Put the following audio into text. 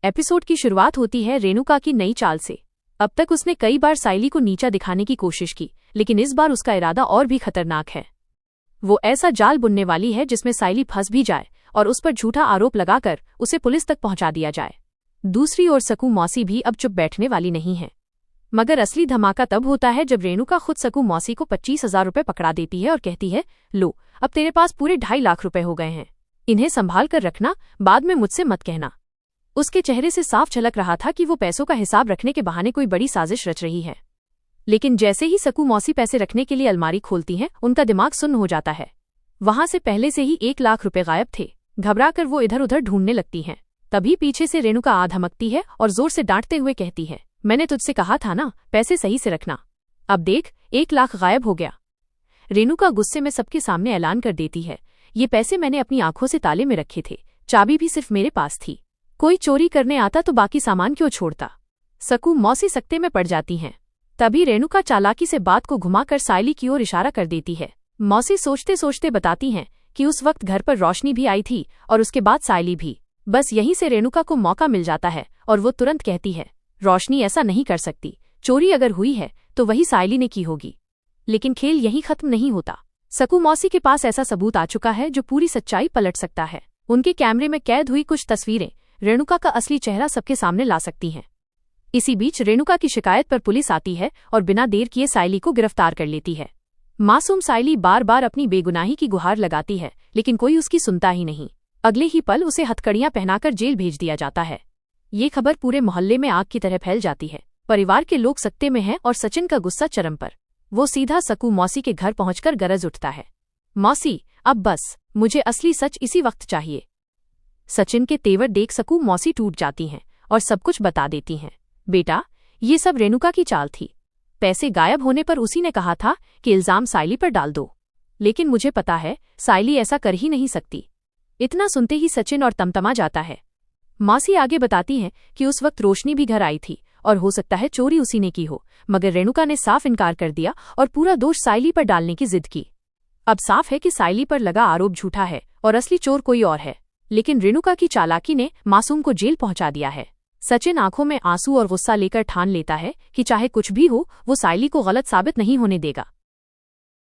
Episode की शुरुआत होती है रेणुका की नई चाल से। अब तक उसने कई बार साइली को नीचा दिखाने की कोशिश की, लेकिन इस बार उसका इरादा और भी खतरनाक है। वो ऐसा जाल बुनने वाली है जिसमें साइली फंस भी जाए और उस पर झूठा आरोप लगाकर उसे पुलिस तक पहुंचा दिया जाए। दूसरी ओर सकू मौसी भी अब चुप बैठने वाली नहीं है। मगर असली धमाका तब होता है जब रेणुका खुद सकू मौसी को 25,000 रुपये पकड़ा देती है और कहती है, लो अब तेरे पास पूरे 2.5 लाख रुपए हो गए हैं, इन्हें संभाल कर रखना, बाद में मुझसे मत कहना। उसके चेहरे से साफ झलक रहा था कि वो पैसों का हिसाब रखने के बहाने कोई बड़ी साजिश रच रही है। लेकिन जैसे ही सकू मौसी पैसे रखने के लिए अलमारी खोलती हैं, उनका दिमाग सुन्न हो जाता है। वहां से पहले से ही 1 लाख रुपए गायब थे। घबराकर वो इधर उधर ढूंढने लगती हैं। तभी पीछे से रेणुका आ धमकती है और जोर से डांटते हुए कहती है, मैंने तुझसे कहा था ना, पैसे सही से रखना। अब देख, 1 लाख गायब हो गया। रेणुका गुस्से में सबके सामने ऐलान कर देती है, ये पैसे मैंने अपनी आंखों से ताले में रखे थे, चाबी भी सिर्फ मेरे पास थी। कोई चोरी करने आता तो बाकी सामान क्यों छोड़ता। सकू मौसी सकते में पड़ जाती हैं। तभी रेणुका चालाकी से बात को घुमाकर साइली की ओर इशारा कर देती है। मौसी सोचते सोचते बताती हैं कि उस वक्त घर पर रोशनी भी आई थी और उसके बाद साइली भी। बस यहीं से रेणुका को मौका मिल जाता है और वो तुरंत कहती है, रोशनी ऐसा नहीं कर सकती, चोरी अगर हुई है तो वही साइली ने की होगी। लेकिन खेल यहीं खत्म नहीं होता। सकू मौसी के पास ऐसा सबूत आ चुका है जो पूरी सच्चाई पलट सकता है। उनके कैमरे में कैद हुई कुछ तस्वीरें रेणुका का असली चेहरा सबके सामने ला सकती हैं। इसी बीच रेणुका की शिकायत पर पुलिस आती है और बिना देर किए साइली को गिरफ्तार कर लेती है। मासूम साइली बार बार अपनी बेगुनाही की गुहार लगाती है, लेकिन कोई उसकी सुनता ही नहीं। अगले ही पल उसे हथकड़ियां पहनाकर जेल भेज दिया जाता है। ये खबर पूरे मोहल्ले में आग की तरह फैल जाती है। परिवार के लोग सकते में हैं और सचिन का गुस्सा चरम पर। वो सीधा सकू मौसी के घर पहुंचकर गरज उठता है, मौसी अब बस, मुझे असली सच इसी वक्त चाहिए। सचिन के तेवर देख सकू मौसी टूट जाती हैं और सब कुछ बता देती हैं। बेटा, ये सब रेणुका की चाल थी। पैसे गायब होने पर उसी ने कहा था कि इल्जाम साइली पर डाल दो, लेकिन मुझे पता है साइली ऐसा कर ही नहीं सकती। इतना सुनते ही सचिन और तमतमा जाता है। मौसी आगे बताती हैं कि उस वक्त रोशनी भी घर आई थी और हो सकता है चोरी उसी ने की हो, मगर रेणुका ने साफ इनकार कर दिया और पूरा दोष साइली पर डालने की जिद की। अब साफ है कि साइली पर लगा आरोप झूठा है और असली चोर कोई और है। लेकिन रेणुका की चालाकी ने मासूम को जेल पहुंचा दिया है। सचिन आंखों में आंसू और गुस्सा लेकर ठान लेता है कि चाहे कुछ भी हो, वो साइली को गलत साबित नहीं होने देगा।